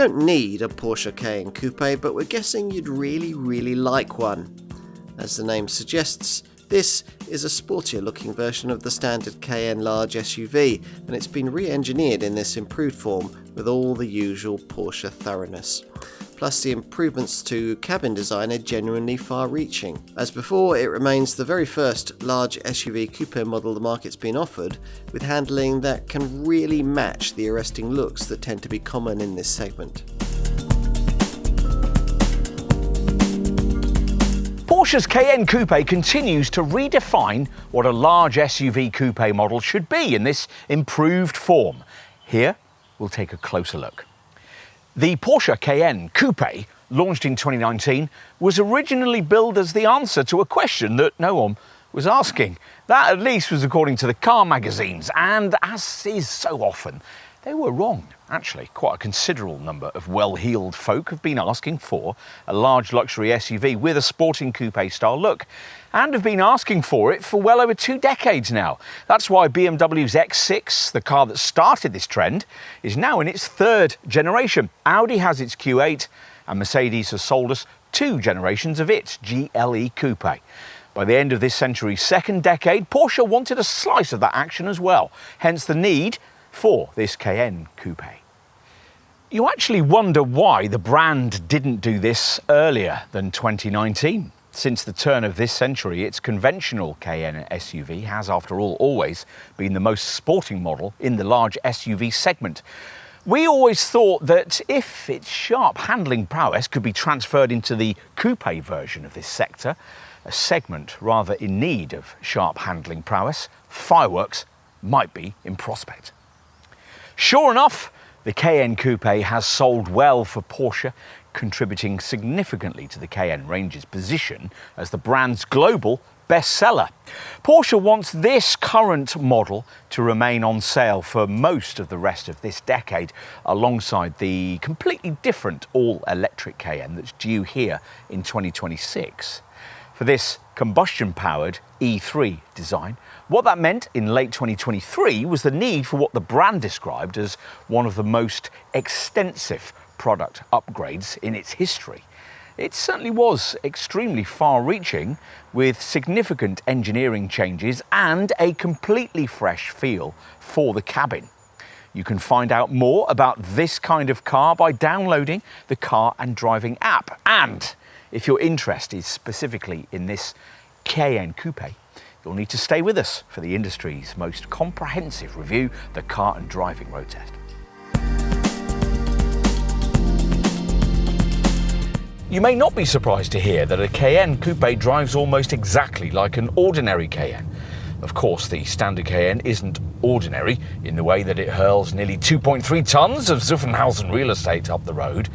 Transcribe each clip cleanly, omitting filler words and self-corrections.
don't need a Porsche Cayenne Coupe, but we're guessing you'd really like one. As the name suggests, this is a sportier-looking version of the standard Cayenne large SUV, and it's been re-engineered in this improved form with all the usual Porsche thoroughness. Plus, the improvements to cabin design are genuinely far-reaching. As before, it remains the very first large SUV coupe model the market's been offered, with handling that can really match the arresting looks that tend to be common in this segment. Porsche's Cayenne Coupe continues to redefine what a large SUV coupe model should be in this improved form. Here, we'll take a closer look. The Porsche Cayenne Coupe, launched in 2019, was originally billed as the answer to a question that no one was asking. That, at least, was according to the car magazines, and as is so often, they were wrong. Actually, quite a considerable number of well-heeled folk have been asking for a large luxury SUV with a sporting coupe-style look, and have been asking for it for well over 2 decades now. That's why BMW's X6, the car that started this trend, is now in its 3rd generation. Audi has its Q8, and Mercedes has sold us 2 generations of its GLE Coupe. By the end of this century's 2nd decade, Porsche wanted a slice of that action as well, hence the need for this Cayenne Coupe. You actually wonder why the brand didn't do this earlier than 2019. Since the turn of this century, its conventional Cayenne SUV has, after all, always been the most sporting model in the large SUV segment. We always thought that if its sharp handling prowess could be transferred into the coupe version of this sector, a segment rather in need of sharp handling prowess, fireworks might be in prospect. Sure enough, the Cayenne Coupe has sold well for Porsche, contributing significantly to the Cayenne range's position as the brand's global bestseller. Porsche wants this current model to remain on sale for most of the rest of this decade, alongside the completely different all-electric Cayenne that's due here in 2026. For this combustion-powered E3 design, what that meant in late 2023 was the need for what the brand described as one of the most extensive product upgrades in its history. It certainly was extremely far-reaching, with significant engineering changes and a completely fresh feel for the cabin. You can find out more about this kind of car by downloading the Car and Driving app. And if your interest is specifically in this Cayenne Coupe, you'll need to stay with us for the industry's most comprehensive review, the Car and Driving Road Test. You may not be surprised to hear that a Cayenne Coupe drives almost exactly like an ordinary Cayenne. Of course, the standard Cayenne isn't ordinary in the way that it hurls nearly 2.3 tonnes of Zuffenhausen real estate up the road,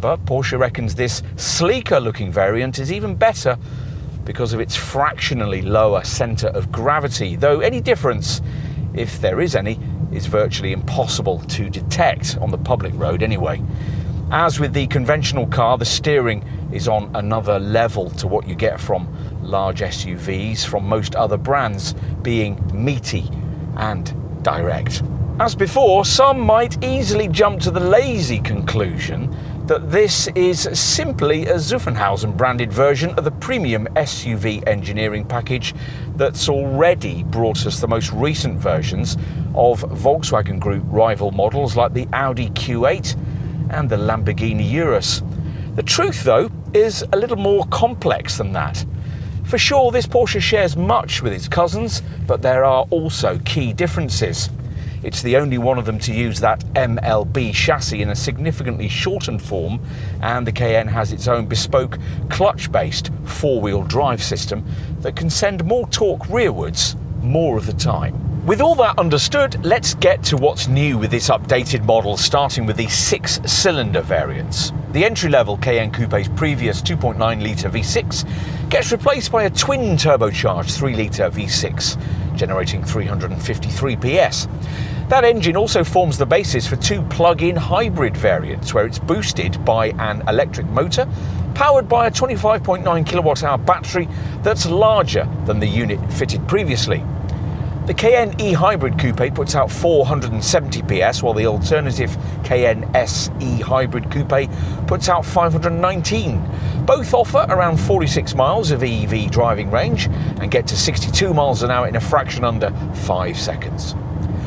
but Porsche reckons this sleeker-looking variant is even better because of its fractionally lower centre of gravity, though any difference, if there is any, is virtually impossible to detect on the public road anyway. As with the conventional car, the steering is on another level to what you get from large SUVs from most other brands, being meaty and direct. As before, some might easily jump to the lazy conclusion that this is simply a Zuffenhausen branded version of the premium SUV engineering package that's already brought us the most recent versions of Volkswagen Group rival models like the Audi Q8 and the Lamborghini Urus. The truth, though, is a little more complex than that. For sure, this Porsche shares much with its cousins, but there are also key differences. It's the only one of them to use that MLB chassis in a significantly shortened form, and the Cayenne has its own bespoke clutch-based four-wheel drive system that can send more torque rearwards more of the time. With all that understood, let's get to what's new with this updated model, starting with the 6-cylinder variants. The entry-level Cayenne Coupe's previous 2.9-litre V6 gets replaced by a twin-turbocharged 3-litre V6, generating 353 PS. That engine also forms the basis for 2 plug-in hybrid variants, where it's boosted by an electric motor powered by a 25.9 kilowatt-hour battery that's larger than the unit fitted previously. The Cayenne e-Hybrid Coupe puts out 470 PS, while the alternative Cayenne S e-Hybrid Coupe puts out 519. Both offer around 46 miles of EV driving range and get to 62 miles an hour in a fraction under 5 seconds.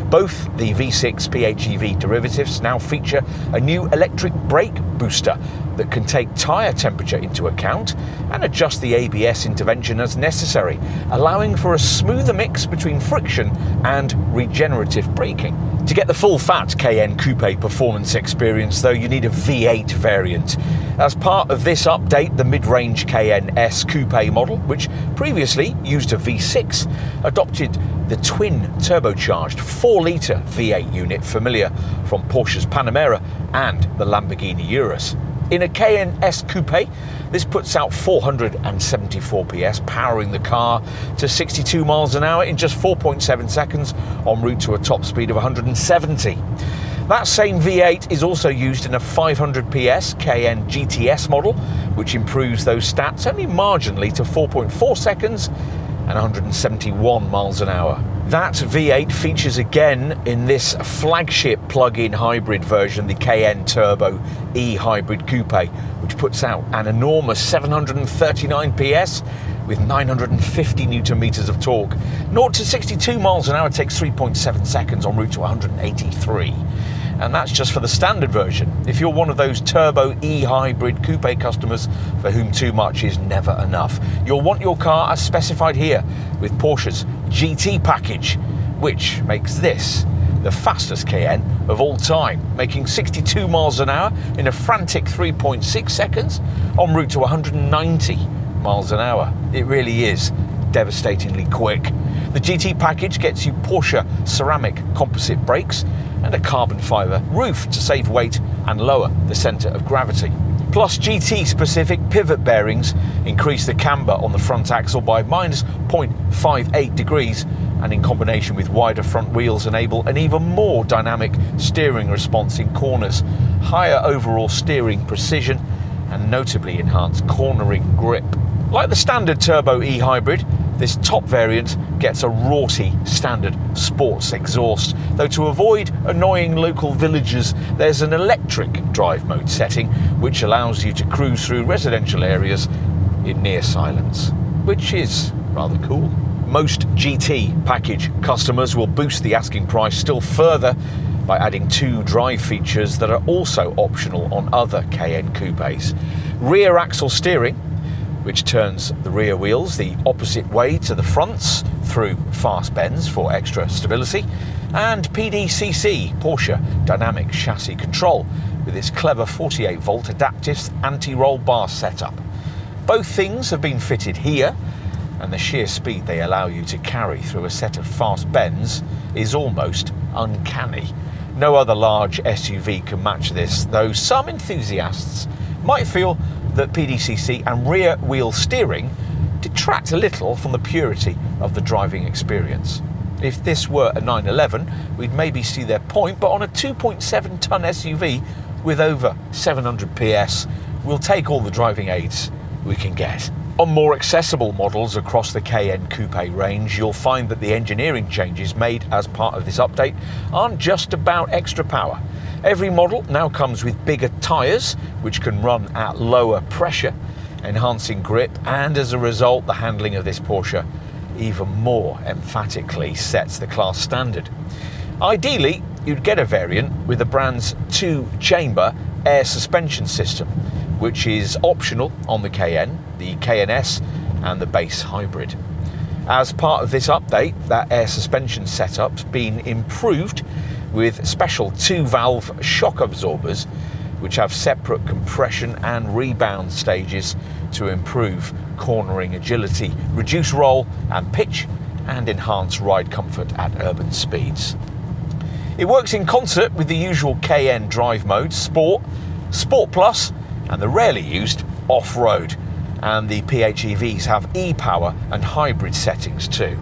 Both the V6 PHEV derivatives now feature a new electric brake booster that can take tyre temperature into account and adjust the ABS intervention as necessary, allowing for a smoother mix between friction and regenerative braking. To get the full fat Cayenne Coupe performance experience though, you need a V8 variant. As part of this update, the mid-range Cayenne S Coupe model, which previously used a V6, adopted the twin turbocharged 4-litre V8 unit familiar from Porsche's Panamera and the Lamborghini Urus. In a Cayenne S Coupe, this puts out 474 PS, powering the car to 62 miles an hour in just 4.7 seconds en route to a top speed of 170. That same V8 is also used in a 500 PS Cayenne GTS model, which improves those stats only marginally to 4.4 seconds and 171 miles an hour. That V8 features again in this flagship plug-in hybrid version, the Cayenne Turbo e-Hybrid Coupe, which puts out an enormous 739 PS with 950 Newton meters of torque. 0 to 62 miles an hour takes 3.7 seconds en route to 183. And that's just for the standard version. If you're one of those turbo e-hybrid coupe customers for whom too much is never enough, you'll want your car as specified here with Porsche's GT package, which makes this the fastest Cayenne of all time, making 62 miles an hour in a frantic 3.6 seconds en route to 190 miles an hour. It really is devastatingly quick. The GT package gets you Porsche ceramic composite brakes and a carbon fibre roof to save weight and lower the centre of gravity. Plus, GT-specific pivot bearings increase the camber on the front axle by minus 0.58 degrees, and in combination with wider front wheels enable an even more dynamic steering response in corners, higher overall steering precision, and notably enhanced cornering grip. Like the standard turbo e-hybrid, this top variant gets a raughty standard sports exhaust, though to avoid annoying local villagers, there's an electric drive mode setting which allows you to cruise through residential areas in near silence, which is rather cool. Most GT package customers will boost the asking price still further by adding 2 drive features that are also optional on other Cayenne Coupes. Rear axle steering, which turns the rear wheels the opposite way to the fronts through fast bends for extra stability, and PDCC, Porsche Dynamic Chassis Control, with its clever 48-volt adaptive anti-roll bar setup. Both things have been fitted here, and the sheer speed they allow you to carry through a set of fast bends is almost uncanny. No other large SUV can match this, though some enthusiasts might feel that PDCC and rear wheel steering detract a little from the purity of the driving experience. If this were a 911, we'd maybe see their point, but on a 2.7 tonne SUV with over 700 PS, we'll take all the driving aids we can get. On more accessible models across the Cayenne Coupe range, you'll find that the engineering changes made as part of this update aren't just about extra power. Every model now comes with bigger tyres, which can run at lower pressure, enhancing grip, and as a result, the handling of this Porsche even more emphatically sets the class standard. Ideally, you'd get a variant with the brand's 2-chamber air suspension system, which is optional on the Cayenne, the Cayenne S, and the base hybrid. As part of this update, that air suspension setup's been improved with special 2-valve shock absorbers, which have separate compression and rebound stages to improve cornering agility, reduce roll and pitch, and enhance ride comfort at urban speeds. It works in concert with the usual Cayenne drive modes, Sport, Sport Plus, and the rarely used Off-Road. And the PHEVs have e-power and hybrid settings too.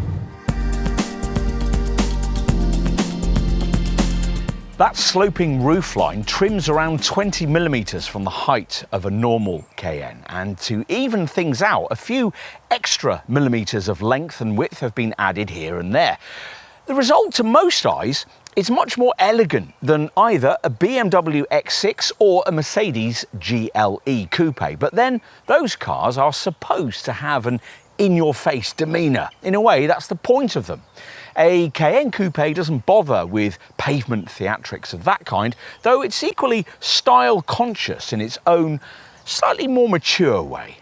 That sloping roofline trims around 20mm from the height of a normal Cayenne, and to even things out, a few extra millimetres of length and width have been added here and there. The result to most eyes is much more elegant than either a BMW X6 or a Mercedes GLE Coupe. But then those cars are supposed to have an in-your-face demeanour. In a way, that's the point of them. A Cayenne Coupe doesn't bother with pavement theatrics of that kind, though it's equally style-conscious in its own slightly more mature way.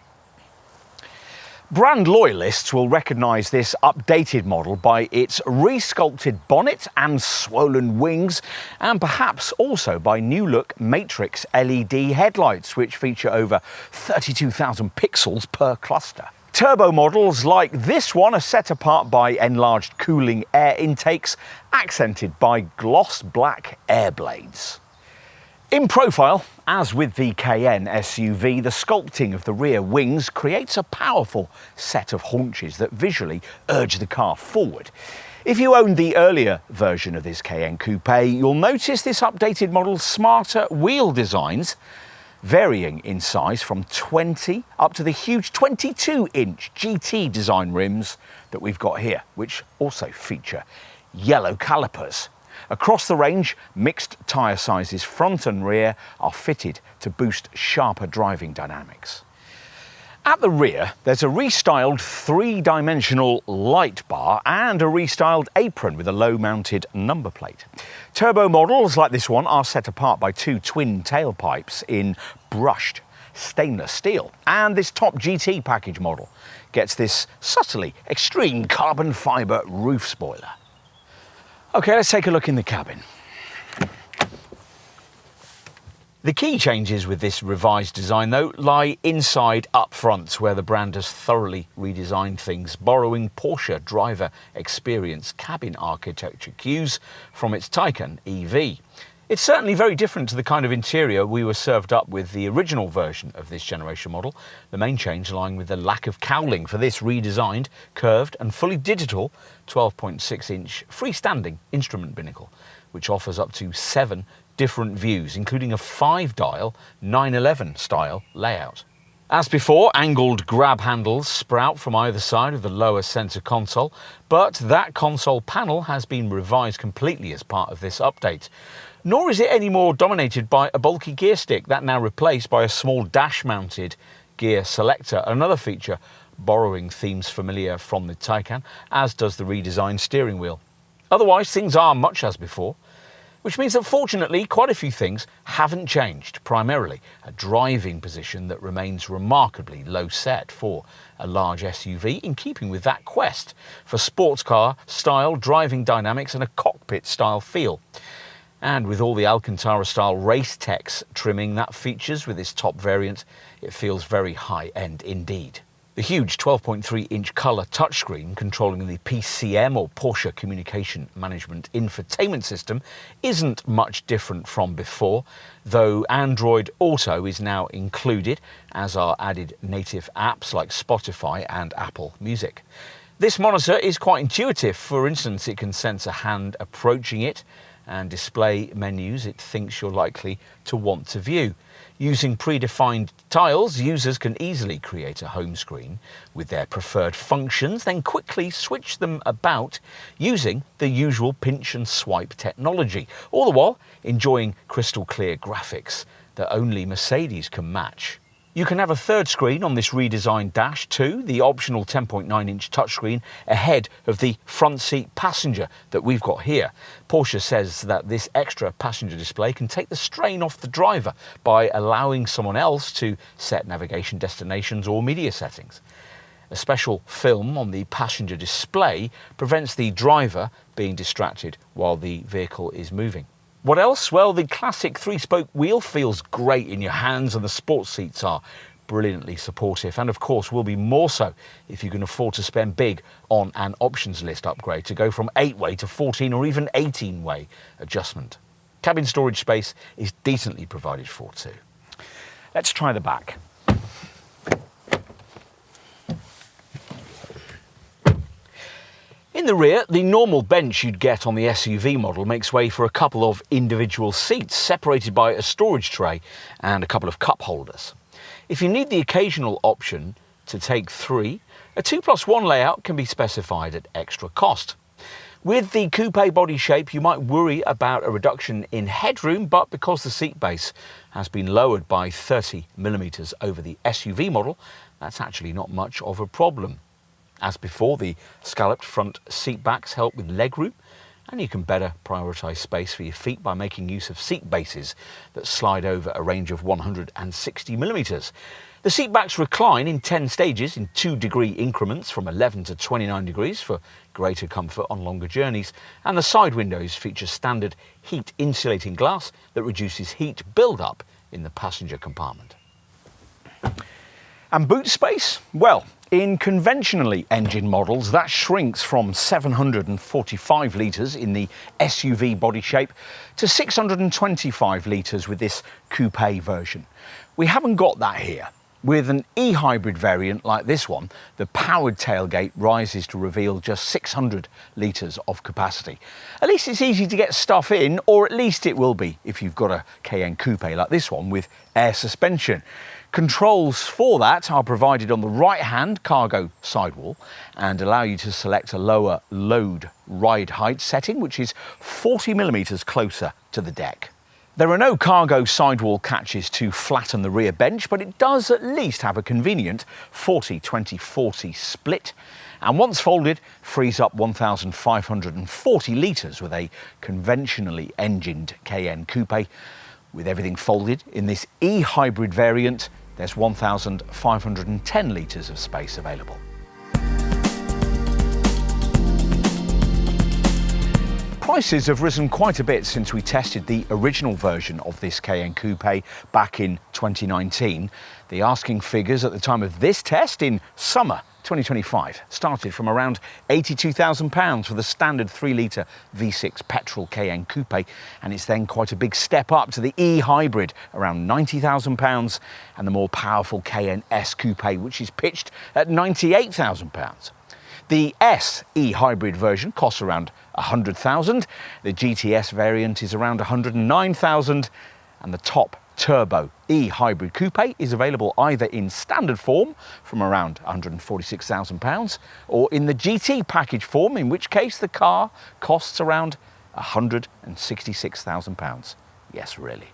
Brand loyalists will recognise this updated model by its resculpted bonnet and swollen wings, and perhaps also by new-look matrix LED headlights, which feature over 32,000 pixels per cluster. Turbo models like this one are set apart by enlarged cooling air intakes, accented by gloss black air blades. In profile, as with the Cayenne SUV, the sculpting of the rear wings creates a powerful set of haunches that visually urge the car forward. If you owned the earlier version of this Cayenne Coupe, you'll notice this updated model's smarter wheel designs, varying in size from 20 up to the huge 22-inch GT design rims that we've got here, which also feature yellow calipers. Across the range, mixed tyre sizes front and rear are fitted to boost sharper driving dynamics. At the rear, there's a restyled three-dimensional light bar and a restyled apron with a low-mounted number plate. Turbo models like this one are set apart by two twin tailpipes in brushed stainless steel. And this top GT package model gets this subtly extreme carbon fibre roof spoiler. OK, let's take a look in the cabin. The key changes with this revised design, though, lie inside up front, where the brand has thoroughly redesigned things, borrowing Porsche driver experience cabin architecture cues from its Taycan EV. It's certainly very different to the kind of interior we were served up with the original version of this generation model, the main change lying with the lack of cowling for this redesigned, curved and fully digital 12.6-inch freestanding instrument binnacle, which offers up to 7 different views, including a 5-dial 911 style layout. As before, angled grab handles sprout from either side of the lower centre console, but that console panel has been revised completely as part of this update. Nor is it any more dominated by a bulky gear stick, that now replaced by a small dash-mounted gear selector, another feature borrowing themes familiar from the Taycan, as does the redesigned steering wheel. Otherwise, things are much as before, which means that fortunately quite a few things haven't changed, primarily a driving position that remains remarkably low set for a large SUV, in keeping with that quest for sports car style driving dynamics and a cockpit style feel. And with all the Alcantara style race text trimming that features with this top variant, it feels very high end indeed. The huge 12.3-inch colour touchscreen controlling the PCM, or Porsche Communication Management Infotainment System, isn't much different from before, though Android Auto is now included, as are added native apps like Spotify and Apple Music. This monitor is quite intuitive. For instance, it can sense a hand approaching it and display menus it thinks you're likely to want to view. Using predefined tiles, users can easily create a home screen with their preferred functions, then quickly switch them about using the usual pinch and swipe technology, all the while enjoying crystal clear graphics that only Mercedes can match. You can have a third screen on this redesigned dash too, the optional 10.9-inch touchscreen ahead of the front seat passenger that we've got here. Porsche says that this extra passenger display can take the strain off the driver by allowing someone else to set navigation destinations or media settings. A special film on the passenger display prevents the driver being distracted while the vehicle is moving. What else? Well, the classic 3-spoke wheel feels great in your hands, and the sports seats are brilliantly supportive, and of course will be more so if you can afford to spend big on an options list upgrade to go from 8-way to 14 or even 18-way adjustment. Cabin storage space is decently provided for too. Let's try the back. In the rear, the normal bench you'd get on the SUV model makes way for a couple of individual seats separated by a storage tray and a couple of cup holders. If you need the occasional option to take 3, a 2+1 layout can be specified at extra cost. With the coupe body shape, you might worry about a reduction in headroom, but because the seat base has been lowered by 30mm over the SUV model, that's actually not much of a problem. As before, the scalloped front seat backs help with legroom, and you can better prioritise space for your feet by making use of seat bases that slide over a range of 160mm. The seat backs recline in 10 stages in 2-degree increments from 11 to 29 degrees for greater comfort on longer journeys, and the side windows feature standard heat insulating glass that reduces heat build-up in the passenger compartment. And boot space? Well, in conventionally engined models, that shrinks from 745 litres in the SUV body shape to 625 litres with this coupe version. We haven't got that here. With an e-hybrid variant like this one, the powered tailgate rises to reveal just 600 litres of capacity. At least it's easy to get stuff in, or at least it will be if you've got a Cayenne Coupe like this one with air suspension. Controls for that are provided on the right-hand cargo sidewall and allow you to select a lower load ride height setting, which is 40mm closer to the deck. There are no cargo sidewall catches to flatten the rear bench, but it does at least have a convenient 40-20-40 split, and once folded, frees up 1,540 litres with a conventionally engined Cayenne Coupe. With everything folded in this e-hybrid variant, there's 1,510 litres of space available. Prices have risen quite a bit since we tested the original version of this Cayenne Coupe back in 2019. The asking figures at the time of this test in summer 2025 started from around £82,000 for the standard 3-litre V6 petrol Cayenne Coupe, and it's then quite a big step up to the e-hybrid, around £90,000, and the more powerful Cayenne S Coupe, which is pitched at £98,000. The S e-hybrid version costs around £100,000, the GTS variant is around £109,000, and the top turbo e-hybrid coupe is available either in standard form from around £146,000 or in the GT package form, in which case the car costs around £166,000. Yes, really.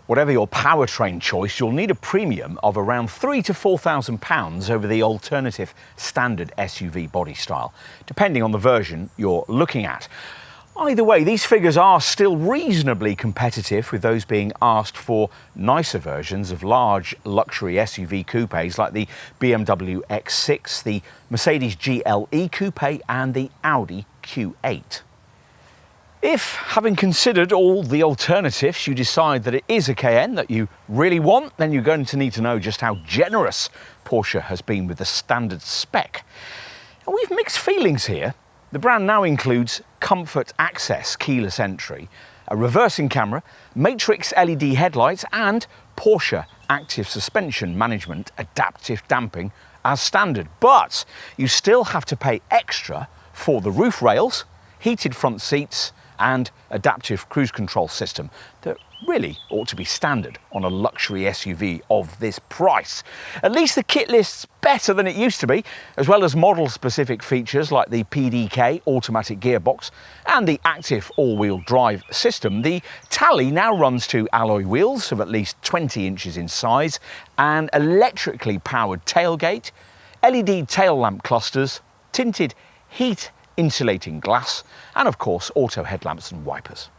Whatever your powertrain choice, you'll need a premium of around £3,000 to £4,000 over the alternative standard SUV body style, depending on the version you're looking at. Either way, these figures are still reasonably competitive, with those being asked for nicer versions of large luxury SUV coupes like the BMW X6, the Mercedes GLE Coupe and the Audi Q8. If, having considered all the alternatives, you decide that it is a Cayenne that you really want, then you're going to need to know just how generous Porsche has been with the standard spec. And we've mixed feelings here. The brand now includes comfort access keyless entry, a reversing camera, matrix LED headlights and Porsche active suspension management adaptive damping as standard. But you still have to pay extra for the roof rails, heated front seats and adaptive cruise control system that really ought to be standard on a luxury SUV of this price. At least the kit list's better than it used to be, as well as model-specific features like the PDK automatic gearbox and the active all-wheel drive system. The tally now runs to alloy wheels of at least 20 inches in size, an electrically powered tailgate, LED tail lamp clusters, tinted heat insulating glass, and of course auto headlamps and wipers.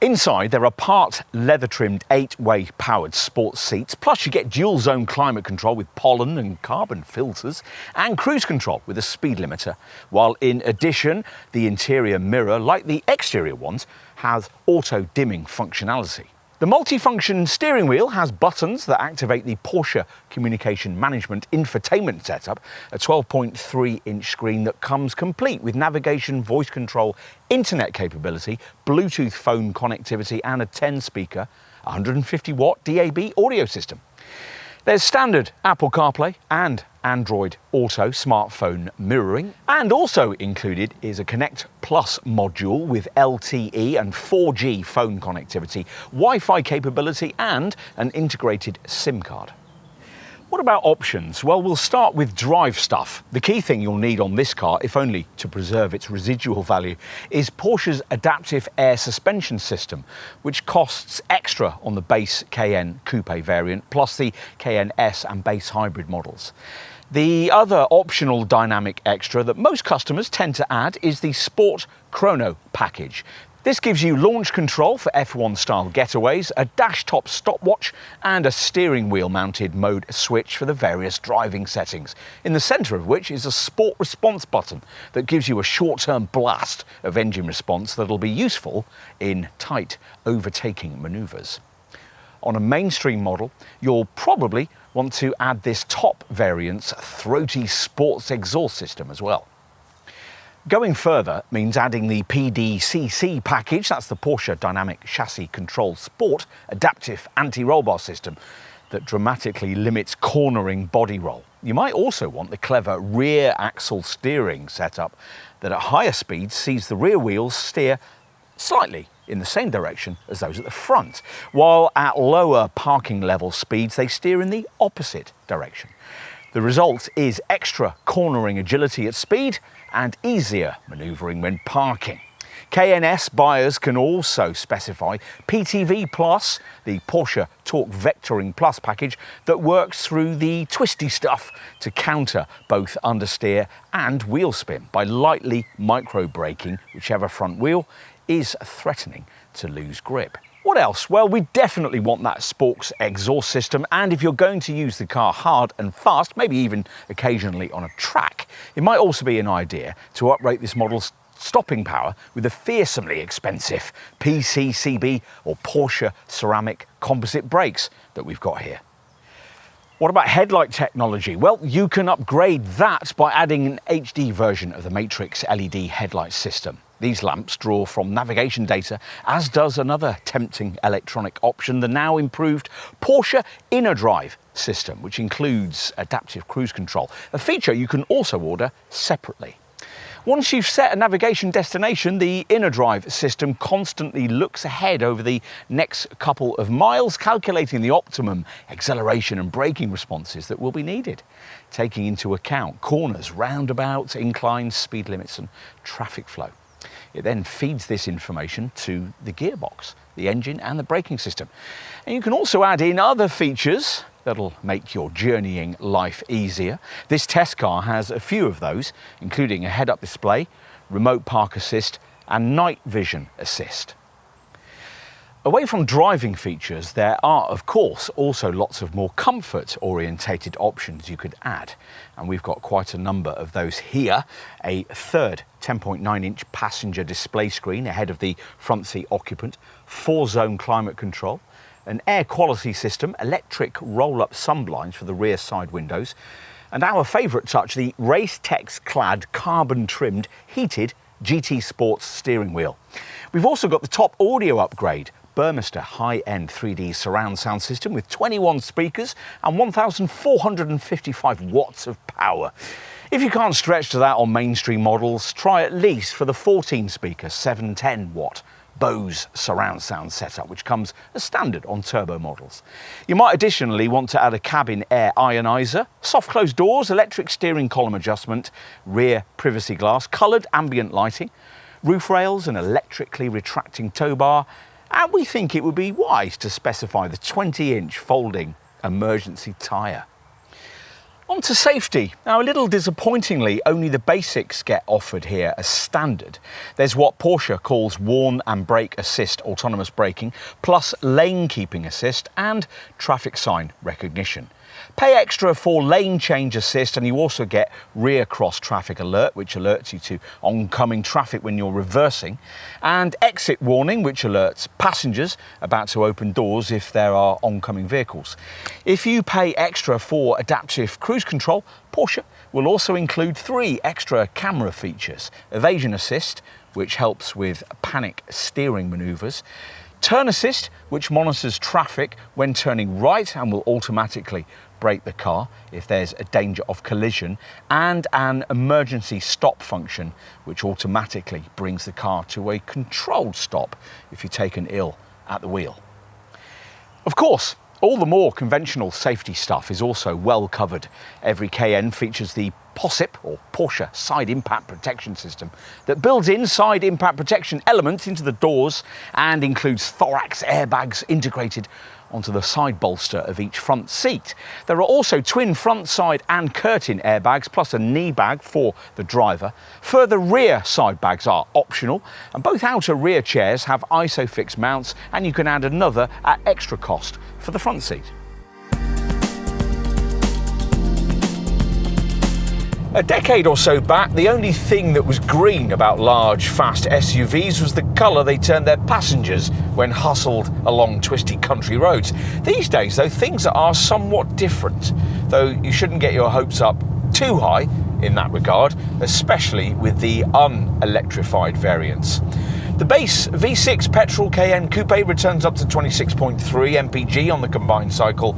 Inside there are part leather trimmed 8-way powered sports seats, plus you get dual zone climate control with pollen and carbon filters and cruise control with a speed limiter, while in addition the interior mirror, like the exterior ones, has auto dimming functionality. The multifunction steering wheel has buttons that activate the Porsche Communication Management infotainment setup, a 12.3-inch screen that comes complete with navigation, voice control, internet capability, Bluetooth phone connectivity and a 10-speaker, 150-watt DAB audio system. There's standard Apple CarPlay and Android Auto smartphone mirroring, and also included is a Connect Plus module with LTE and 4G phone connectivity, Wi-Fi capability and an integrated SIM card. What about options? Well, we'll start with drive stuff. The key thing you'll need on this car, if only to preserve its residual value, is Porsche's adaptive air suspension system, which costs extra on the base Cayenne Coupe variant, plus the Cayenne S and base hybrid models. The other optional dynamic extra that most customers tend to add is the Sport Chrono package. This gives you launch control for F1 style getaways, a dash-top stopwatch and a steering wheel mounted mode switch for the various driving settings, in the centre of which is a sport response button that gives you a short-term blast of engine response that'll be useful in tight overtaking manoeuvres. On a mainstream model, you'll probably want to add this top variant's throaty sports exhaust system as well. Going further means adding the PDCC package, that's the Porsche Dynamic Chassis Control Sport Adaptive Anti-Roll Bar System that dramatically limits cornering body roll. You might also want the clever rear axle steering setup that at higher speeds sees the rear wheels steer slightly in the same direction as those at the front, while at lower parking level speeds they steer in the opposite direction. The result is extra cornering agility at speed and easier manoeuvring when parking. Cayenne S buyers can also specify PTV Plus, the Porsche Torque Vectoring Plus package that works through the twisty stuff to counter both understeer and wheel spin by lightly micro-braking whichever front wheel is threatening to lose grip. What else? Well, we definitely want that sports exhaust system, and if you're going to use the car hard and fast, maybe even occasionally on a track, it might also be an idea to uprate this model's stopping power with the fearsomely expensive PCCB or Porsche ceramic composite brakes that we've got here. What about headlight technology? Well, you can upgrade that by adding an HD version of the Matrix LED headlight system. These lamps draw from navigation data, as does another tempting electronic option, the now improved Porsche Inner Drive system, which includes adaptive cruise control, a feature you can also order separately. Once you've set a navigation destination, the Inner Drive system constantly looks ahead over the next couple of miles, calculating the optimum acceleration and braking responses that will be needed, taking into account corners, roundabouts, inclines, speed limits and traffic flow. It then feeds this information to the gearbox, the engine and the braking system. And you can also add in other features that'll make your journeying life easier. This test car has a few of those, including a head-up display, remote park assist and night vision assist. Away from driving features, there are, of course, also lots of more comfort-orientated options you could add. And we've got quite a number of those here. A third 10.9-inch passenger display screen ahead of the front seat occupant, 4-zone climate control, an air quality system, electric roll-up sunblinds for the rear side windows, and our favourite touch, the Race Tex-clad, carbon-trimmed, heated GT Sports steering wheel. We've also got the top audio upgrade, Burmester high-end 3D surround sound system with 21 speakers and 1,455 watts of power. If you can't stretch to that on mainstream models, try at least for the 14-speaker 710 watt Bose surround sound setup, which comes as standard on turbo models. You might additionally want to add a cabin air ionizer, soft closed doors, electric steering column adjustment, rear privacy glass, coloured ambient lighting, roof rails, an electrically retracting tow bar, and we think it would be wise to specify the 20-inch folding emergency tyre. On to safety. Now, a little disappointingly, only the basics get offered here as standard. There's what Porsche calls warn and brake assist autonomous braking, plus lane keeping assist and traffic sign recognition. Pay extra for lane change assist, and you also get rear cross traffic alert, which alerts you to oncoming traffic when you're reversing, and exit warning, which alerts passengers about to open doors if there are oncoming vehicles. If you pay extra for adaptive cruise control, Porsche will also include 3 extra camera features: evasion assist, which helps with panic steering manoeuvres, turn assist, which monitors traffic when turning right and will automatically brake the car if there's a danger of collision, and an emergency stop function, which automatically brings the car to a controlled stop if you're taken ill at the wheel. Of course, All the more conventional safety stuff is also well covered. Every Cayenne features the POSIP, or Porsche Side Impact Protection System, that builds in side impact protection elements into the doors and includes thorax airbags integrated onto the side bolster of each front seat. There are also twin front, side and curtain airbags, plus a knee bag for the driver. Further rear side bags are optional, and both outer rear chairs have ISOFIX mounts, and you can add another at extra cost for the front seat. A decade or so back, the only thing that was green about large, fast SUVs was the colour they turned their passengers when hustled along twisty country roads. These days, though, things are somewhat different, though you shouldn't get your hopes up too high in that regard, especially with the unelectrified variants. The base V6 petrol Cayenne Coupe returns up to 26.3 mpg on the combined cycle,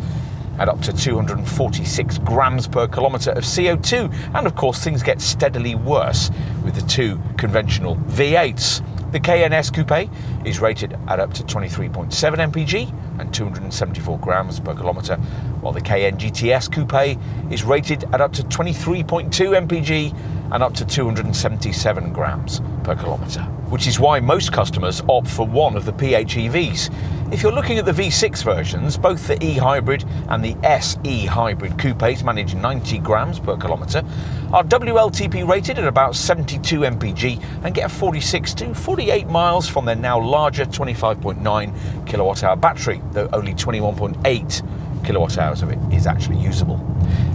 at up to 246 grams per kilometre of CO2, and of course things get steadily worse with the two conventional V8s. The Cayenne S Coupe is rated at up to 23.7 mpg and 274 grams per kilometre, while the Cayenne GTS Coupe is rated at up to 23.2 mpg and up to 277 grams per kilometre, which is why most customers opt for one of the PHEVs. If you're looking at the V6 versions, both the E-Hybrid and the SE Hybrid coupes manage 90 grams per kilometre, are WLTP rated at about 72 mpg and get 46 to 48 miles from their now larger 25.9 kilowatt-hour battery, though only 21.8 kilowatt-hours of it is actually usable.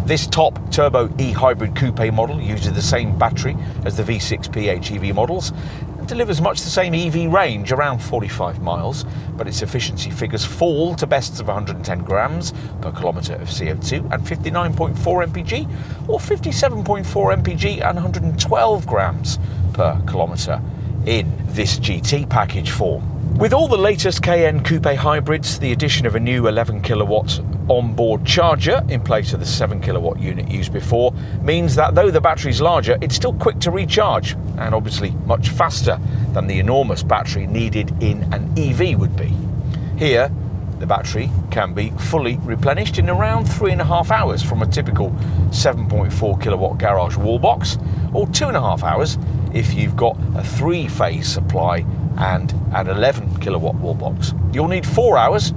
This top turbo E-Hybrid coupe model uses the same battery as the V6 PHEV models and delivers much the same EV range, around 45 miles, but its efficiency figures fall to bests of 110 grams per kilometre of CO2 and 59.4 mpg, or 57.4 mpg and 112 grams per kilometre in this GT package form. With all the latest Cayenne Coupe hybrids, the addition of a new 11 kilowatt onboard charger in place of the 7 kilowatt unit used before means that though the battery's larger, it's still quick to recharge and obviously much faster than the enormous battery needed in an EV would be. Here, the battery can be fully replenished in around 3.5 hours from a typical 7.4 kilowatt garage wall box, or 2.5 hours if you've got a 3-phase supply and an 11 kilowatt wall box. You'll need 4 hours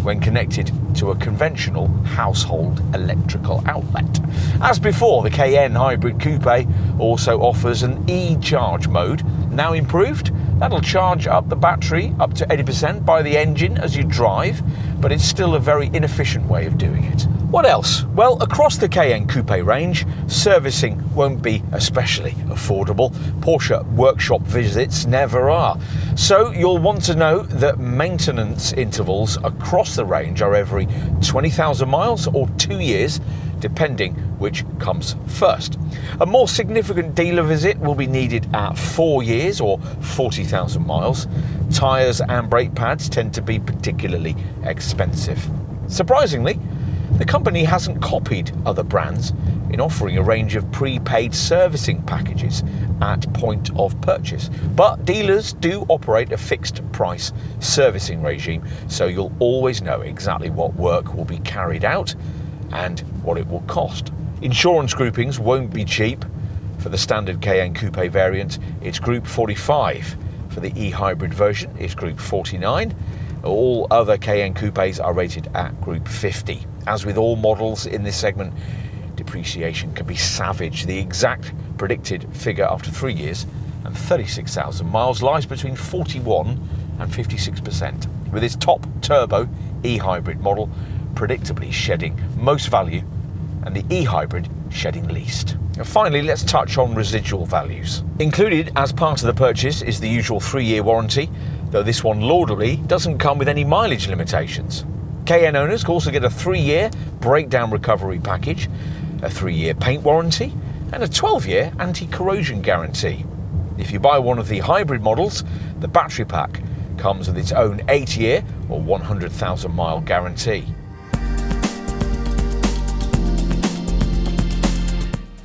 when connected to a conventional household electrical outlet. As before, the Cayenne Hybrid Coupe also offers an e-charge mode, now improved. That'll charge up the battery up to 80% by the engine as you drive, but it's still a very inefficient way of doing it. What else? Well, across the Cayenne Coupe range, servicing won't be especially affordable. Porsche workshop visits never are. So you'll want to know that maintenance intervals across the range are every 20,000 miles or 2 years, depending which comes first. A more significant dealer visit will be needed at 4 years or 40,000 miles. Tyres and brake pads tend to be particularly expensive. Surprisingly, the company hasn't copied other brands in offering a range of prepaid servicing packages at point of purchase. But dealers do operate a fixed price servicing regime, so you'll always know exactly what work will be carried out and what it will cost. Insurance groupings won't be cheap. For the standard Cayenne Coupe variant, it's Group 45. For the E-Hybrid version, it's Group 49. All other Cayenne Coupes are rated at Group 50. As with all models in this segment, depreciation can be savage. The exact predicted figure after 3 years and 36,000 miles lies between 41 and 56%, with its top turbo E-Hybrid model predictably shedding most value and the E-Hybrid shedding least. And finally, let's touch on residual values. Included as part of the purchase is the usual 3-year warranty, though this one laudably doesn't come with any mileage limitations. Cayenne owners also get a 3-year breakdown recovery package, a 3-year paint warranty, and a 12-year anti-corrosion guarantee. If you buy one of the hybrid models, the battery pack comes with its own 8-year or 100,000 mile guarantee.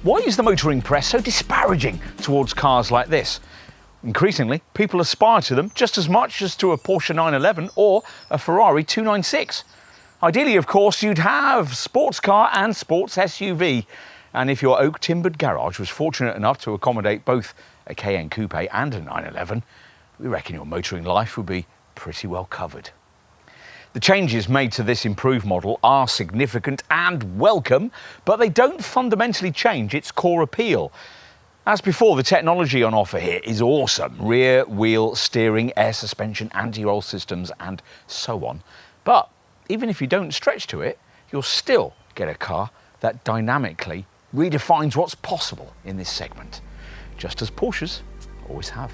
Why is the motoring press so disparaging towards cars like this? Increasingly, people aspire to them just as much as to a Porsche 911 or a Ferrari 296. Ideally, of course, you'd have sports car and sports SUV. And if your oak-timbered garage was fortunate enough to accommodate both a Cayenne Coupe and a 911, we reckon your motoring life would be pretty well covered. The changes made to this improved model are significant and welcome, but they don't fundamentally change its core appeal. As before, the technology on offer here is awesome. Rear wheel steering, air suspension, anti-roll systems, and so on. But even if you don't stretch to it, you'll still get a car that dynamically redefines what's possible in this segment, just as Porsches always have.